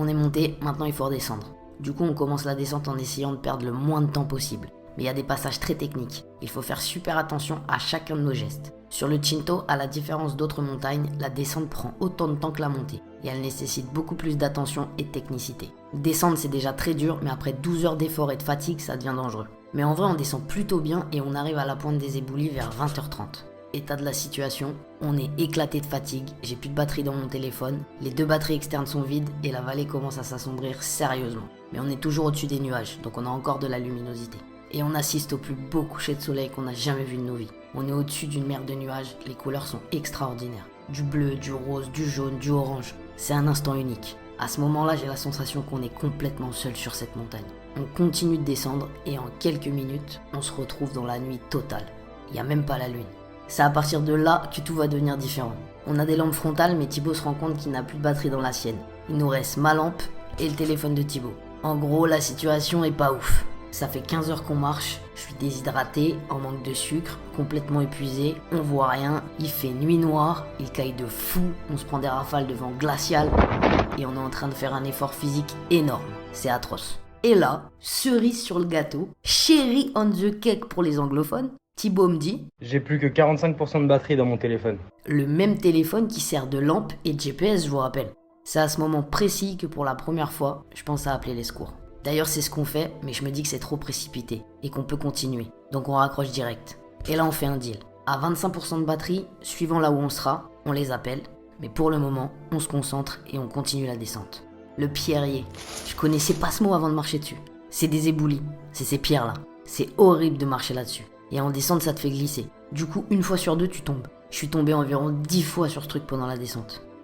On est monté, maintenant il faut redescendre. Du coup on commence la descente en essayant de perdre le moins de temps possible. Mais il y a des passages très techniques, il faut faire super attention à chacun de nos gestes. Sur le Tinto, à la différence d'autres montagnes, la descente prend autant de temps que la montée, et elle nécessite beaucoup plus d'attention et de technicité. Descendre c'est déjà très dur, mais après 12 heures d'effort et de fatigue, ça devient dangereux. Mais en vrai on descend plutôt bien et on arrive à la pointe des éboulis vers 20h30. État de la situation, on est éclaté de fatigue, j'ai plus de batterie dans mon téléphone, les 2 batteries externes sont vides et la vallée commence à s'assombrir sérieusement. Mais on est toujours au-dessus des nuages, donc on a encore de la luminosité. Et on assiste au plus beau coucher de soleil qu'on a jamais vu de nos vies. On est au-dessus d'une mer de nuages, les couleurs sont extraordinaires. Du bleu, du rose, du jaune, du orange. C'est un instant unique. À ce moment-là, j'ai la sensation qu'on est complètement seul sur cette montagne. On continue de descendre et en quelques minutes, on se retrouve dans la nuit totale. Il n'y a même pas la lune. C'est à partir de là que tout va devenir différent. On a des lampes frontales, mais Thibaut se rend compte qu'il n'a plus de batterie dans la sienne. Il nous reste ma lampe et le téléphone de Thibaut. En gros, la situation est pas ouf. Ça fait 15 heures qu'on marche, je suis déshydraté, en manque de sucre, complètement épuisé, on voit rien, il fait nuit noire, il caille de fou, on se prend des rafales de vent glacial et on est en train de faire un effort physique énorme. C'est atroce. Et là, cerise sur le gâteau, cherry on the cake pour les anglophones, Thibaut me dit « J'ai plus que 45% de batterie dans mon téléphone. » Le même téléphone qui sert de lampe et de GPS, je vous rappelle. C'est à ce moment précis que pour la première fois, je pense à appeler les secours. D'ailleurs c'est ce qu'on fait, mais je me dis que c'est trop précipité et qu'on peut continuer, donc on raccroche direct. Et là on fait un deal. À 25% de batterie, suivant là où on sera, on les appelle, mais pour le moment, on se concentre et on continue la descente. Le pierrier, je connaissais pas ce mot avant de marcher dessus. C'est des éboulis, c'est ces pierres-là. C'est horrible de marcher là-dessus. Et en descente ça te fait glisser. Du coup, 1 fois sur 2 tu tombes. Je suis tombé environ 10 fois sur ce truc pendant la descente.